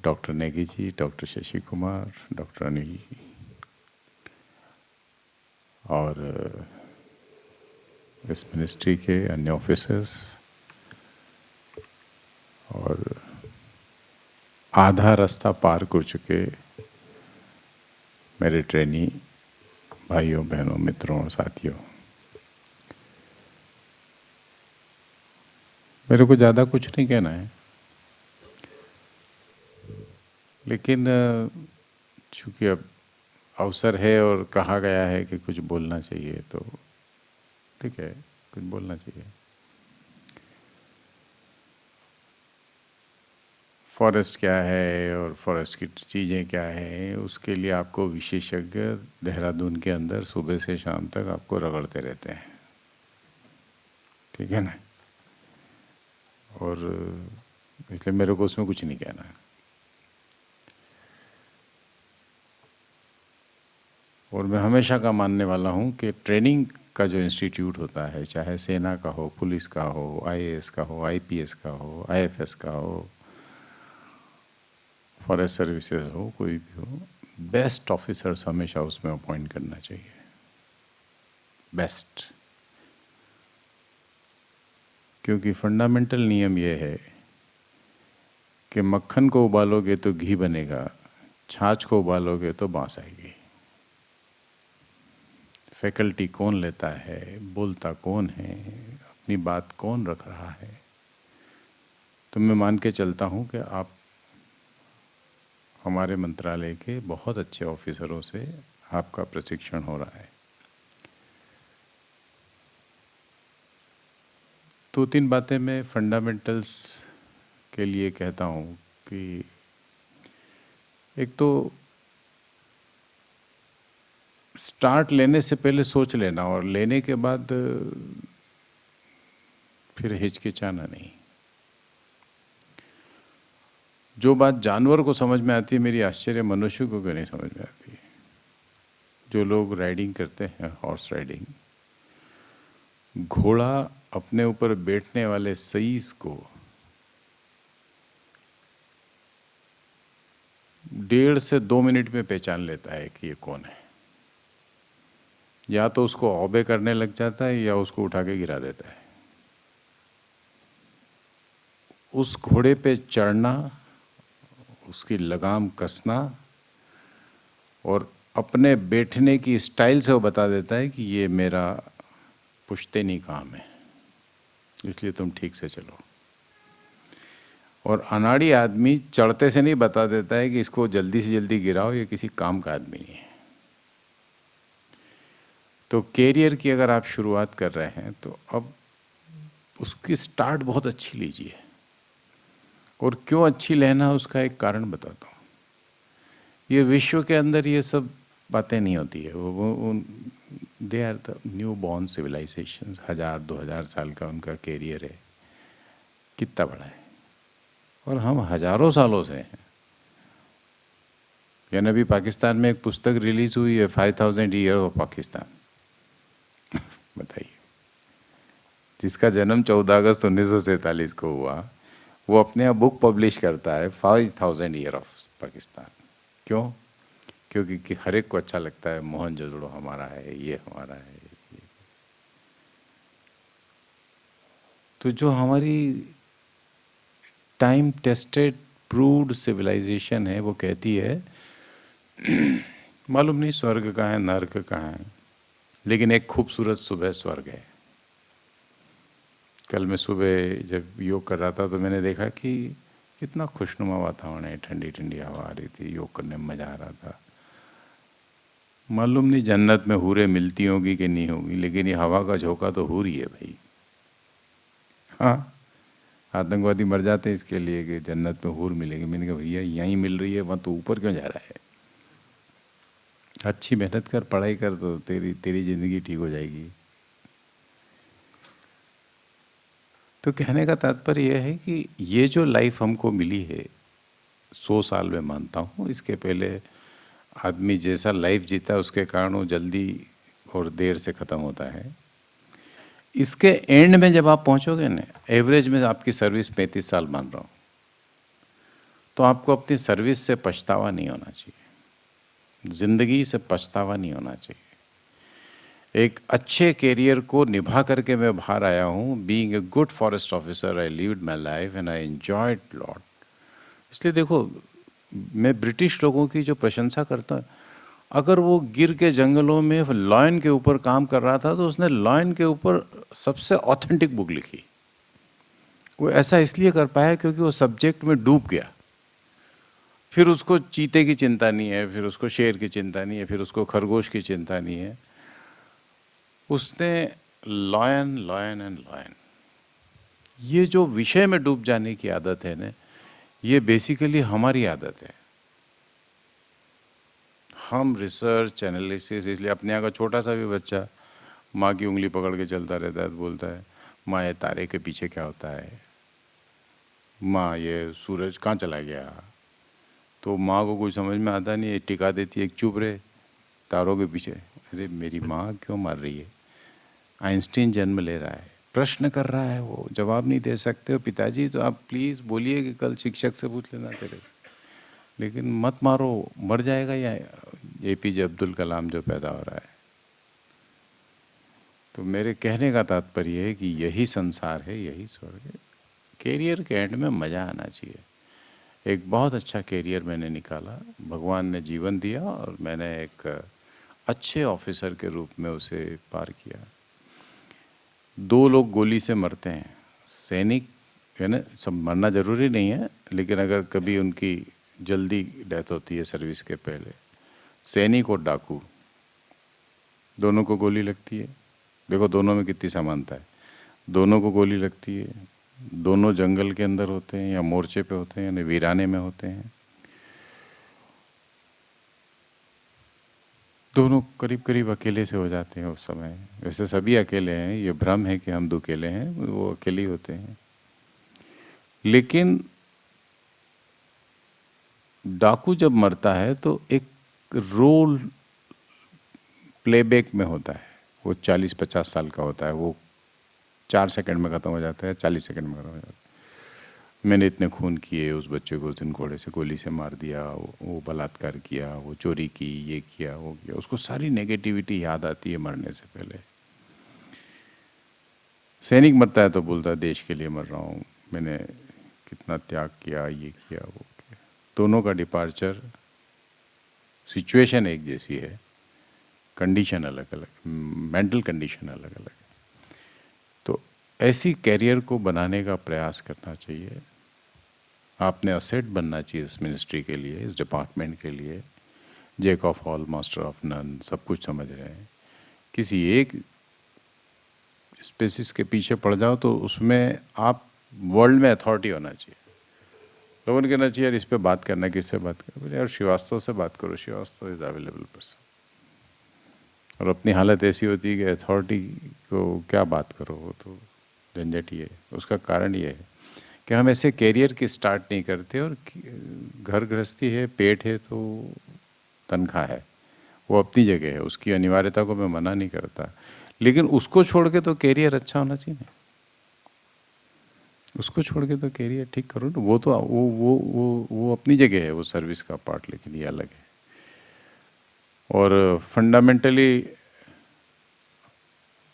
Doctor Negi ji, doctor Shashi Kumar, doctor Anil और इस ministry के अन्य ऑफिसर्स और आधा रास्ता पार कर चुके मेरे ट्रेनी भाइयों, बहनों, मित्रों और साथियों, मेरे को ज़्यादा कुछ नहीं कहना है, लेकिन चूँकि अब अवसर है और कहा गया है कि कुछ बोलना चाहिए, तो ठीक है, कुछ बोलना चाहिए। फॉरेस्ट क्या है और फॉरेस्ट की चीज़ें क्या हैं, उसके लिए आपको विशेषज्ञ देहरादून के अंदर सुबह से शाम तक आपको रगड़ते रहते हैं, ठीक है ना। और इसलिए मेरे को उसमें कुछ नहीं कहना है। और मैं हमेशा का मानने वाला हूँ कि ट्रेनिंग का जो इंस्टीट्यूट होता है, चाहे सेना का हो, पुलिस का हो, आईएएस का हो, आईपीएस का हो, आईएफएस का हो, फॉरेस्ट सर्विसेज हो, कोई भी हो, बेस्ट ऑफिसर्स हमेशा उसमें अपॉइंट करना चाहिए, बेस्ट। क्योंकि फंडामेंटल नियम ये है कि मक्खन को उबालोगे तो घी बनेगा, छाछ को उबालोगे तो बांस आएगी। फैकल्टी कौन लेता है, बोलता कौन है, अपनी बात कौन रख रहा है, तो मैं मान के चलता हूँ कि आप हमारे मंत्रालय के बहुत अच्छे ऑफिसरों से आपका प्रशिक्षण हो रहा है। दो तीन बातें मैं फंडामेंटल्स के लिए कहता हूँ कि एक तो स्टार्ट लेने से पहले सोच लेना, और लेने के बाद फिर हिचकिचाना नहीं। जो बात जानवर को समझ में आती है, मेरी आश्चर्य मनुष्य को क्यों नहीं समझ में आती। जो लोग राइडिंग करते हैं, हॉर्स राइडिंग, घोड़ा अपने ऊपर बैठने वाले सईस को 1.5 से 2 मिनट में पहचान लेता है कि ये कौन है। या तो उसको औबे करने लग जाता है या उसको उठा के गिरा देता है। उस घोड़े पे चढ़ना, उसकी लगाम कसना और अपने बैठने की स्टाइल से वो बता देता है कि ये मेरा पुश्तैनी काम है, इसलिए तुम ठीक से चलो। और अनाड़ी आदमी चढ़ते से नहीं बता देता है कि इसको जल्दी से जल्दी गिराओ, ये किसी काम का आदमी नहीं है। तो कैरियर की अगर आप शुरुआत कर रहे हैं तो अब उसकी स्टार्ट बहुत अच्छी लीजिए। और क्यों अच्छी लेना, उसका एक कारण बताता हूँ। ये विश्व के अंदर ये सब बातें नहीं होती है। वो they are the new born civilization, 1000-2000 साल का उनका कैरियर है, कितना बड़ा है। और हम हजारों सालों से हैं। यानी अभी पाकिस्तान में एक पुस्तक रिलीज हुई है, 5000 ईयर ऑफ पाकिस्तान। बताइए, जिसका जन्म 14 अगस्त 1947 को हुआ, वो अपने यहाँ बुक पब्लिश करता है 5000 ईयर ऑफ पाकिस्तान। क्यों? क्योंकि हर एक को अच्छा लगता है मोहनजोदड़ो हमारा है, ये हमारा है। तो जो हमारी टाइम टेस्टेड प्रूव्ड सिविलाइजेशन है, वो कहती है मालूम नहीं स्वर्ग कहाँ है, नर्क कहाँ है, लेकिन एक खूबसूरत सुबह स्वर्ग है। कल मैं सुबह जब योग कर रहा था तो मैंने देखा कि कितना खुशनुमा वातावरण है, ठंडी ठंडी हवा आ रही थी, योग करने में मज़ा आ रहा था। मालूम नहीं जन्नत में हूरें मिलती होंगी कि नहीं होंगी, लेकिन ये हवा का झोंका तो हूर ही है भाई। हाँ, आतंकवादी मर जाते हैं इसके लिए कि जन्नत में हूर मिलेगी। मैंने कहा भैया यहीं मिल रही है, वहाँ तो ऊपर क्यों जा रहा है। अच्छी मेहनत कर, पढ़ाई कर, तो तेरी ज़िंदगी ठीक हो जाएगी। तो कहने का तात्पर्य यह है कि ये जो लाइफ हमको मिली है 100 साल में, मानता हूँ इसके पहले आदमी जैसा लाइफ जीता है उसके कारण वो जल्दी और देर से ख़त्म होता है। इसके एंड में जब आप पहुँचोगे ना, एवरेज में आपकी सर्विस 35 साल मान रहा हूँ, तो आपको अपनी सर्विस से पछतावा नहीं होना चाहिए, जिंदगी से पछतावा नहीं होना चाहिए। एक अच्छे कैरियर को निभा करके मैं बाहर आया हूँ। Being a good forest officer I lived my life and I enjoyed lot. इसलिए देखो, मैं ब्रिटिश लोगों की जो प्रशंसा करता, अगर वो गिर के जंगलों में लॉयन के ऊपर काम कर रहा था तो उसने लॉयन के ऊपर सबसे ऑथेंटिक बुक लिखी। वो ऐसा इसलिए कर पाया क्योंकि वो सब्जेक्ट में डूब गया। फिर उसको चीते की चिंता नहीं है, फिर उसको शेर की चिंता नहीं है, फिर उसको खरगोश की चिंता नहीं है। उसने लॉयन लॉयन एंड लॉयन, ये जो विषय में डूब जाने की आदत है ना, ये बेसिकली हमारी आदत है। हम रिसर्च एनालिसिस, इसलिए अपने यहाँ का छोटा सा भी बच्चा माँ की उंगली पकड़ के चलता रहता है तो बोलता है माँ ये तारे के पीछे क्या होता है, माँ ये सूरज कहाँ चला गया। तो माँ को कुछ समझ में आता नहीं है, टिका देती है एक चुप रहे तारों के पीछे। अरे मेरी माँ क्यों मार रही है। आइंस्टीन जन्म ले रहा है, प्रश्न कर रहा है, वो जवाब नहीं दे सकते हो पिताजी तो आप प्लीज़ बोलिए कि कल शिक्षक से पूछ लेना तेरे से, लेकिन मत मारो, मर जाएगा या APJ अब्दुल कलाम जो पैदा हो रहा है। तो मेरे कहने का तात्पर्य है कि यही संसार है, यही स्वर्ग है। कैरियर के एंड में मज़ा आना चाहिए। एक बहुत अच्छा कैरियर मैंने निकाला, भगवान ने जीवन दिया और मैंने एक अच्छे ऑफिसर के रूप में उसे पार किया। 2 लोग गोली से मरते हैं, सैनिक है ना, सब मरना ज़रूरी नहीं है, लेकिन अगर कभी उनकी जल्दी डेथ होती है सर्विस के पहले, सैनिक और डाकू दोनों को गोली लगती है। देखो दोनों में कितनी समानता है। दोनों को गोली लगती है, दोनों जंगल के अंदर होते हैं या मोर्चे पे होते हैं, यानी वीराने में होते हैं। दोनों करीब करीब अकेले से हो जाते हैं उस समय। वैसे सभी अकेले हैं, ये भ्रम है कि हम दुकेले हैं, वो अकेले ही होते हैं। लेकिन डाकू जब मरता है तो एक रोल प्लेबैक में होता है, वो 40-50 साल का होता है, वो 4 सेकंड में ख़त्म हो जाता है, 40 सेकंड में ख़त्म हो जाता है। मैंने इतने खून किए, उस बच्चे को उस दिन घोड़े से गोली से मार दिया, वो बलात्कार किया, वो चोरी की, ये किया, वो किया, उसको सारी नेगेटिविटी याद आती है मरने से पहले। सैनिक मरता है तो बोलता है देश के लिए मर रहा हूँ, मैंने कितना त्याग किया, ये किया, वो किया। दोनों का डिपार्चर, सिचुएशन एक जैसी है, कंडीशन अलग अलग, मेंटल कंडीशन अलग अलग है। तो ऐसी कैरियर को बनाने का प्रयास करना चाहिए। आपने असेट बनना चाहिए इस मिनिस्ट्री के लिए, इस डिपार्टमेंट के लिए। Jack of all master of none, सब कुछ समझ रहे हैं। किसी एक स्पेसिस के पीछे पड़ जाओ तो उसमें आप वर्ल्ड में अथॉरिटी होना चाहिए। लोगों ने कहना चाहिए यार इस पे बात करना, किससे बात करो, बोले यार श्रीवास्तव से बात करो, श्रीवास्तव इज अवेलेबल पर्सन। और अपनी हालत ऐसी होती है कि अथॉरिटी को क्या बात करो, वो तो झंझट ही है। उसका कारण ये है कि हम ऐसे कैरियर की स्टार्ट नहीं करते, और घर गृहस्थी है, पेट है तो तनख्वाह है, वो अपनी जगह है, उसकी अनिवार्यता को मैं मना नहीं करता, लेकिन उसको छोड़ के तो कैरियर अच्छा होना चाहिए ना। उसको छोड़ के तो कैरियर ठीक करो ना। वो तो वो अपनी जगह है, वो सर्विस का पार्ट, लेकिन ये अलग है। और फंडामेंटली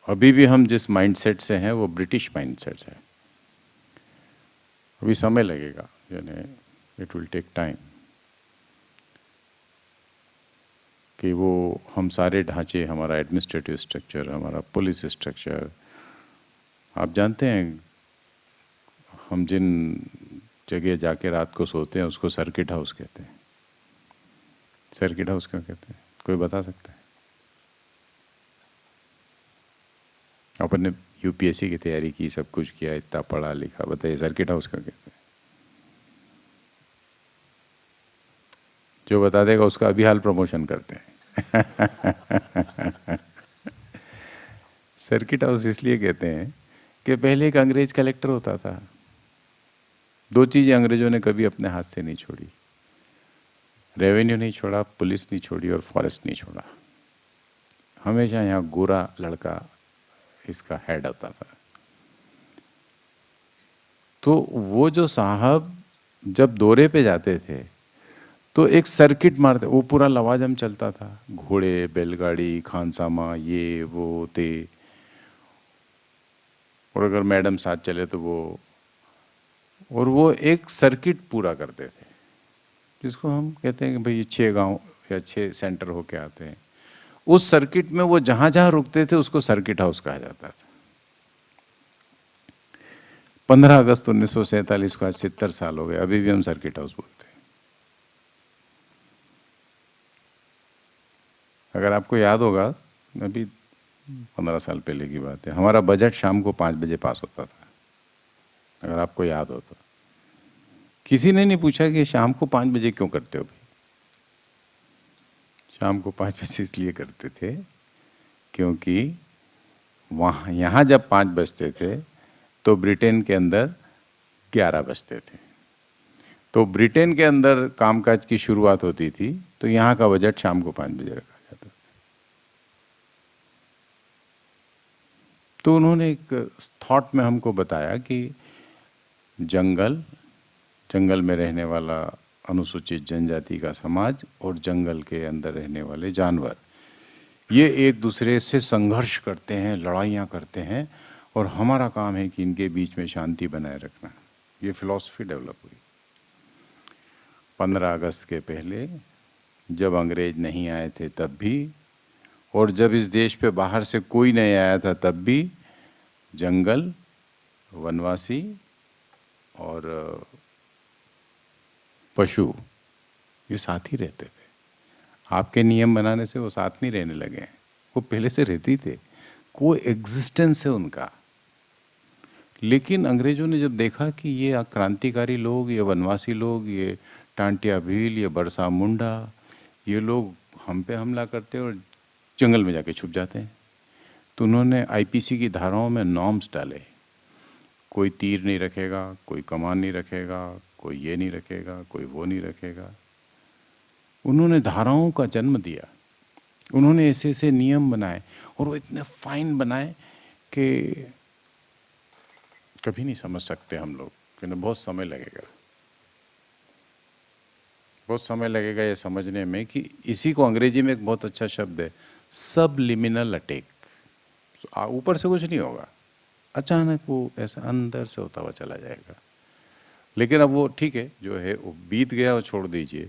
अभी भी हम जिस माइंडसेट से हैं वो ब्रिटिश माइंडसेट है। अभी समय लगेगा, यानी इट विल टेक टाइम, कि वो हम सारे ढांचे, हमारा एडमिनिस्ट्रेटिव स्ट्रक्चर, हमारा पुलिस स्ट्रक्चर, आप जानते हैं हम जिन जगह जाके रात को सोते हैं उसको सर्किट हाउस कहते हैं। सर्किट हाउस क्यों कहते हैं, कोई बता सकता है? अपन ने UPSC की तैयारी की, सब कुछ किया, इतना पढ़ा लिखा, बताइए सर्किट हाउस क्यों कहते हैं? जो बता देगा उसका अभी हाल प्रमोशन करते हैं। सर्किट हाउस इसलिए कहते हैं कि पहले एक अंग्रेज कलेक्टर होता था। 2 चीज़ें अंग्रेजों ने कभी अपने हाथ से नहीं छोड़ी, रेवेन्यू नहीं छोड़ा, पुलिस नहीं छोड़ी, और फॉरेस्ट नहीं छोड़ा। हमेशा यहाँ गोरा लड़का इसका हेड होता था। तो वो जो साहब जब दौरे पे जाते थे तो एक सर्किट मारते, वो पूरा लवाजम चलता था, घोड़े, बैलगाड़ी, खानसामा, ये वो थे, और अगर मैडम साथ चले तो वो, और वो एक सर्किट पूरा करते थे जिसको हम कहते हैं कि भाई 6 गांव या 6 सेंटर होके आते हैं। उस सर्किट में वो जहां जहां रुकते थे उसको सर्किट हाउस कहा जाता था। 15 अगस्त 1947 को आज 70 साल हो गए, अभी भी हम सर्किट हाउस बोलते हैं। अगर आपको याद होगा, अभी 15 साल पहले की बात है, हमारा बजट शाम को 5 बजे पास होता था, अगर आपको याद हो तो। किसी ने नहीं पूछा कि शाम को 5 बजे क्यों करते हो भाई। शाम को 5 बजे इसलिए करते थे क्योंकि वहाँ यहाँ जब 5 बजते थे तो ब्रिटेन के अंदर 11 बजते थे। तो ब्रिटेन के अंदर कामकाज की शुरुआत होती थी, तो यहाँ का बजट शाम को 5 बजे रखा जाता था। तो उन्होंने एक थॉट में हमको बताया कि जंगल में रहने वाला अनुसूचित जनजाति का समाज और जंगल के अंदर रहने वाले जानवर, ये एक दूसरे से संघर्ष करते हैं, लड़ाइयाँ करते हैं, और हमारा काम है कि इनके बीच में शांति बनाए रखना। ये फिलॉसफी डेवलप हुई 15 अगस्त के पहले, जब अंग्रेज नहीं आए थे तब भी, और जब इस देश पे बाहर से कोई नहीं आया था तब भी जंगल, वनवासी और पशु ये साथ ही रहते थे। आपके नियम बनाने से वो साथ नहीं रहने लगे हैं, वो पहले से रहती थे, को एग्जिस्टेंस है उनका। लेकिन अंग्रेजों ने जब देखा कि ये क्रांतिकारी लोग, ये वनवासी लोग, ये टांटिया भील, ये बरसा मुंडा, ये लोग हम पे हमला करते हैं और जंगल में जाके छुप जाते हैं, तो उन्होंने आईपीसी की धाराओं में नॉर्म्स डाले। कोई तीर नहीं रखेगा, कोई कमान नहीं रखेगा, कोई ये नहीं रखेगा, कोई वो नहीं रखेगा। उन्होंने धाराओं का जन्म दिया, उन्होंने ऐसे ऐसे नियम बनाए, और वो इतने फाइन बनाए कि कभी नहीं समझ सकते हम लोग, क्योंकि बहुत समय लगेगा, बहुत समय लगेगा ये समझने में कि इसी को अंग्रेजी में एक बहुत अच्छा शब्द है, सबलिमिनल अटैक। ऊपर से कुछ नहीं होगा, अचानक वो ऐसा अंदर से होता हुआ चला जाएगा। लेकिन अब वो ठीक है, जो है वो बीत गया और छोड़ दीजिए,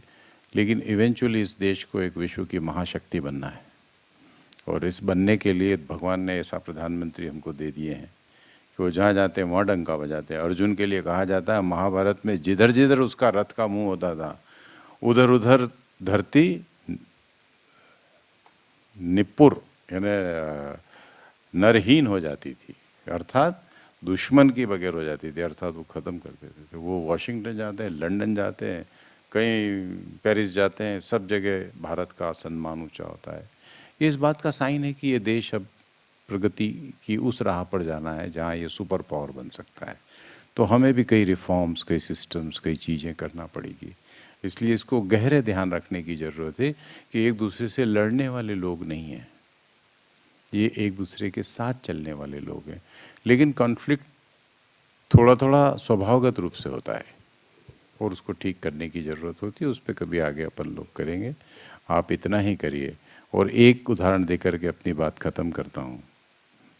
लेकिन इवेंचुअली इस देश को एक विश्व की महाशक्ति बनना है, और इस बनने के लिए भगवान ने ऐसा प्रधानमंत्री हमको दे दिए हैं कि वो जहाँ जाते हैं वहाँ डंका बजाते हैं। अर्जुन के लिए कहा जाता है महाभारत में, जिधर जिधर उसका रथ का मुंह होता था उधर उधर धरती निपुर यानी नरहीन हो जाती थी, अर्थात दुश्मन की बगैर हो जाती थी, अर्थात वो ख़त्म कर देते थे। वो वॉशिंगटन जाते हैं, लंदन जाते हैं, कहीं पेरिस जाते हैं, सब जगह भारत का सम्मान ऊंचा होता है। ये इस बात का साइन है कि ये देश अब प्रगति की उस राह पर जाना है जहाँ ये सुपर पावर बन सकता है। तो हमें भी कई रिफॉर्म्स, कई सिस्टम्स, कई चीज़ें करना पड़ेगी। इसलिए इसको गहरे ध्यान रखने की ज़रूरत है कि एक दूसरे से लड़ने वाले लोग नहीं हैं, ये एक दूसरे के साथ चलने वाले लोग हैं। लेकिन कॉन्फ्लिक्ट थोड़ा थोड़ा स्वभावगत रूप से होता है और उसको ठीक करने की ज़रूरत होती है। उस पर कभी आगे अपन लोग करेंगे। आप इतना ही करिए। और एक उदाहरण देकर के अपनी बात ख़त्म करता हूँ।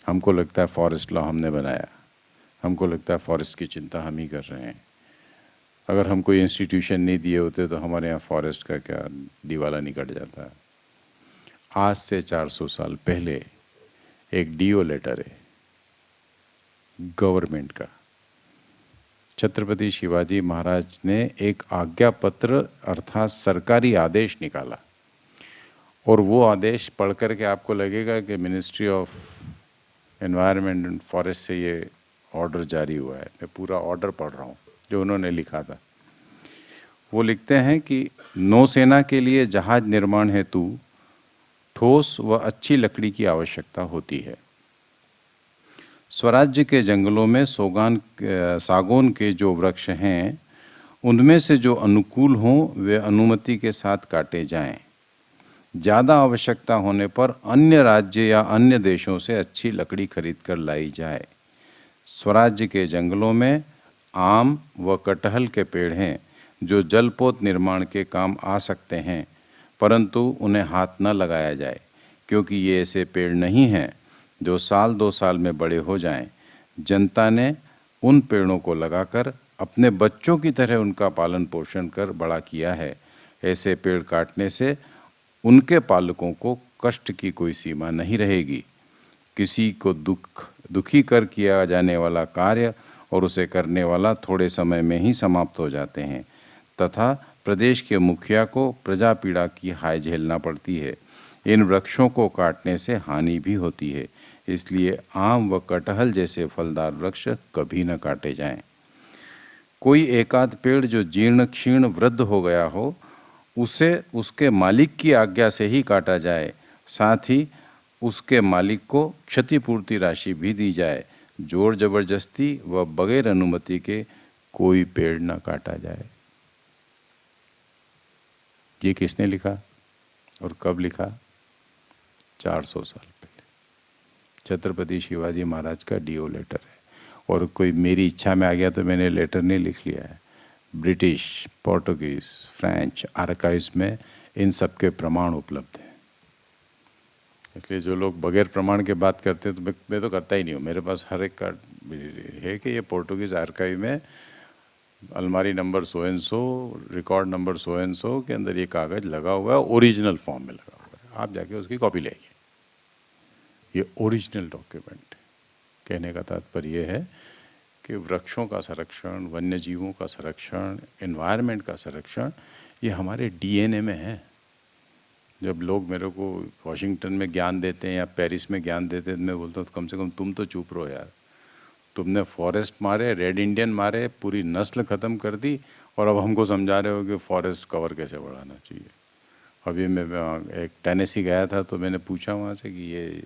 हमको लगता है फॉरेस्ट लॉ हमने बनाया, हमको लगता है फॉरेस्ट की चिंता हम ही कर रहे हैं। अगर हम कोई इंस्टीट्यूशन नहीं दिए होते तो हमारे यहाँ फॉरेस्ट का क्या दिवाला नहीं कट जाता। आज से 400 साल पहले एक डीओ लेटर है गवर्नमेंट का, छत्रपति शिवाजी महाराज ने एक आज्ञा पत्र अर्थात सरकारी आदेश निकाला, और वो आदेश पढ़ कर के आपको लगेगा कि ministry of environment and forest से ये ऑर्डर जारी हुआ है। मैं पूरा ऑर्डर पढ़ रहा हूँ जो उन्होंने लिखा था। वो लिखते हैं कि नौसेना के लिए जहाज निर्माण हेतु ठोस व अच्छी लकड़ी की आवश्यकता होती है। स्वराज्य के जंगलों में सागौन के जो वृक्ष हैं उनमें से जो अनुकूल हों वे अनुमति के साथ काटे जाएं। ज़्यादा आवश्यकता होने पर अन्य राज्य या अन्य देशों से अच्छी लकड़ी खरीद कर लाई जाए। स्वराज्य के जंगलों में आम व कटहल के पेड़ हैं जो जलपोत निर्माण के काम आ सकते हैं, परंतु उन्हें हाथ न लगाया जाए, क्योंकि ये ऐसे पेड़ नहीं हैं जो साल 2 साल में बड़े हो जाएं। जनता ने उन पेड़ों को लगाकर अपने बच्चों की तरह उनका पालन पोषण कर बड़ा किया है। ऐसे पेड़ काटने से उनके पालकों को कष्ट की कोई सीमा नहीं रहेगी। किसी को दुखी कर किया जाने वाला कार्य और उसे करने वाला थोड़े समय में ही समाप्त हो जाते हैं तथा प्रदेश के मुखिया को प्रजा पीड़ा की हाय झेलना पड़ती है। इन वृक्षों को काटने से हानि भी होती है, इसलिए आम व कटहल जैसे फलदार वृक्ष कभी न काटे जाएं। कोई एकाध पेड़ जो जीर्ण क्षीण वृद्ध हो गया हो, उसे उसके मालिक की आज्ञा से ही काटा जाए, साथ ही उसके मालिक को क्षतिपूर्ति राशि भी दी जाए। जोर जबरदस्ती व बगैर अनुमति के कोई पेड़ न काटा जाए। ये किसने लिखा और कब लिखा? 400 साल पहले। छत्रपति शिवाजी महाराज का डीओ लेटर है। और कोई मेरी इच्छा में आ गया तो मैंने लेटर नहीं लिख लिया है। ब्रिटिश, पोर्टुगीज, फ्रेंच आर्काइव्स में इन सब के प्रमाण उपलब्ध हैं। इसलिए जो लोग बगैर प्रमाण के बात करते हैं तो मैं तो करता ही नहीं हूँ। मेरे पास हर एक का है कि ये पोर्टुगीज आर्काइव में अलमारी number so and so, record number so and so के अंदर ये कागज़ लगा हुआ है, ओरिजिनल फॉर्म में लगा हुआ है। आप जाके उसकी कॉपी ले आइए। ये ओरिजिनल डॉक्यूमेंट। कहने का तात्पर्य ये है कि वृक्षों का संरक्षण, वन्य जीवों का संरक्षण, एनवायरनमेंट का संरक्षण, ये हमारे डीएनए में है। जब लोग मेरे को वॉशिंगटन में ज्ञान देते हैं या पेरिस में ज्ञान देते हैं, मैं बोलता हूँ कम से कम तुम तो चुप रहो यार। तुमने फॉरेस्ट मारे, रेड इंडियन मारे, पूरी नस्ल ख़त्म कर दी और अब हमको समझा रहे हो कि फॉरेस्ट कवर कैसे बढ़ाना चाहिए। अभी मैं एक टेनेसी गया था तो मैंने पूछा वहाँ से कि ये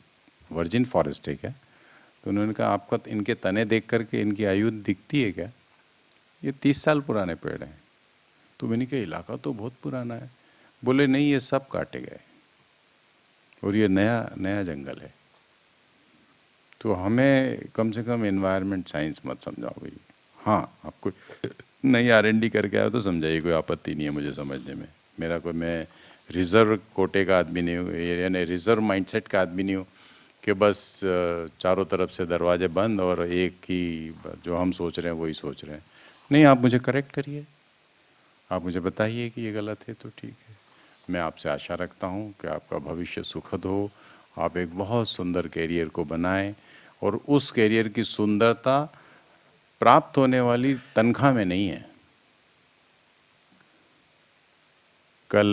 वर्जिन फॉरेस्ट है क्या? तो उन्होंने कहा आपका इनके तने देख करके इनकी आयु दिखती है क्या? ये 30 साल पुराने पेड़ हैं। तो मैंने कहा इलाका तो बहुत पुराना है। बोले नहीं, ये सब काटे गए और ये नया जंगल है। तो हमें कम से कम एनवायरनमेंट साइंस मत समझाओ भाई। हाँ, आपको नई R&D करके आए तो समझाइए, कोई आपत्ति नहीं है मुझे समझने में। मेरा कोई, मैं रिजर्व कोटे का आदमी नहीं हूँ, यानी रिजर्व माइंडसेट का आदमी नहीं हूँ कि बस चारों तरफ से दरवाजे बंद और एक ही जो हम सोच रहे हैं वही सोच रहे हैं। नहीं, आप मुझे करेक्ट करिए, आप मुझे बताइए कि ये गलत है तो ठीक है। मैं आपसे आशा रखता हूँ कि आपका भविष्य सुखद हो, आप एक बहुत सुंदर कैरियर को बनाएं और उस कैरियर की सुंदरता प्राप्त होने वाली तनख्वाह में नहीं है। कल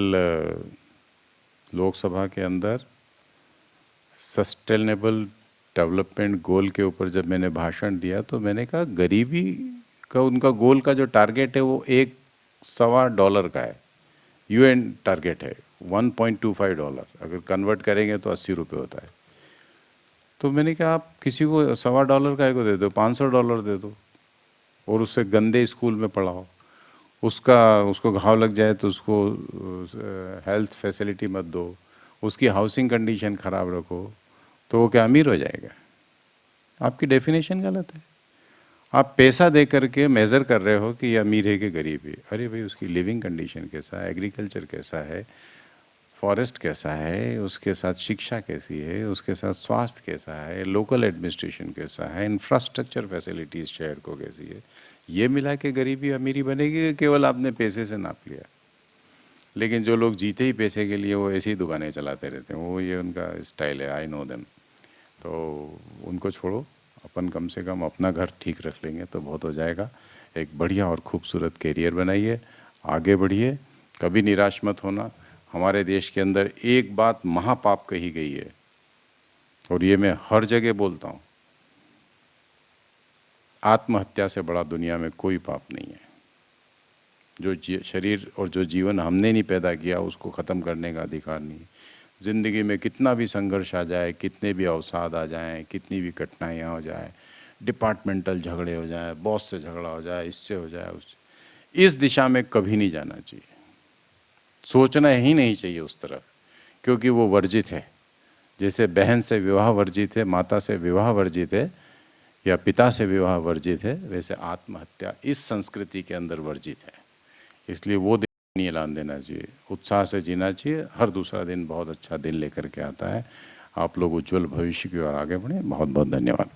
लोकसभा के अंदर सस्टेनेबल डेवलपमेंट गोल के ऊपर जब मैंने भाषण दिया तो मैंने कहा गरीबी का उनका गोल का जो टारगेट है वो $1.25 का है। UN टारगेट है $1.25, अगर कन्वर्ट करेंगे तो 80 रुपये होता है। तो मैंने कहा आप किसी को $1.25 का को दे दो, $500 दे दो और उससे गंदे स्कूल में पढ़ाओ। उसको घाव लग जाए तो उसको हेल्थ फैसिलिटी मत दो, उसकी हाउसिंग कंडीशन ख़राब रखो, तो वो क्या अमीर हो जाएगा? आपकी डेफिनेशन गलत है। आप पैसा दे करके मेज़र कर रहे हो कि ये अमीर है कि गरीब है। अरे भाई, उसकी लिविंग कंडीशन कैसा है, एग्रीकल्चर कैसा है, फॉरेस्ट कैसा है, उसके साथ शिक्षा कैसी है, उसके साथ स्वास्थ्य कैसा है, लोकल एडमिनिस्ट्रेशन कैसा है, इंफ्रास्ट्रक्चर फैसिलिटीज़ शहर को कैसी है, ये मिला के गरीबी अमीरी बनेगी कि केवल आपने पैसे से नाप लिया। लेकिन जो लोग जीते ही पैसे के लिए वो ऐसी ही दुकानें चलाते रहते हैं, वो ये उनका स्टाइल है, आई नो देम। तो उनको छोड़ो, अपन कम से कम अपना घर ठीक रख लेंगे तो बहुत हो जाएगा। एक बढ़िया और खूबसूरत कैरियर बनाइए, आगे बढ़िए, कभी निराश मत होना। हमारे देश के अंदर एक बात महापाप कही गई है और ये मैं हर जगह बोलता हूँ, आत्महत्या से बड़ा दुनिया में कोई पाप नहीं है। जो शरीर और जो जीवन हमने नहीं पैदा किया उसको ख़त्म करने का अधिकार नहीं। ज़िंदगी में कितना भी संघर्ष आ जाए, कितने भी अवसाद आ जाएं, कितनी भी कठिनाइयाँ हो जाए, डिपार्टमेंटल झगड़े हो जाए, बॉस से झगड़ा हो जाए, इससे हो जाए, उससे, इस दिशा में कभी नहीं जाना चाहिए। सोचना ही नहीं चाहिए उस तरफ, क्योंकि वो वर्जित है। जैसे बहन से विवाह वर्जित है, माता से विवाह वर्जित है, या पिता से विवाह वर्जित है, वैसे आत्महत्या इस संस्कृति के अंदर वर्जित है। इसलिए वो दिन नहीं ऐलान देना चाहिए, उत्साह से जीना चाहिए। हर दूसरा दिन बहुत अच्छा दिन लेकर के आता है। आप लोग उज्जवल भविष्य की ओर आगे बढ़ें। बहुत बहुत धन्यवाद।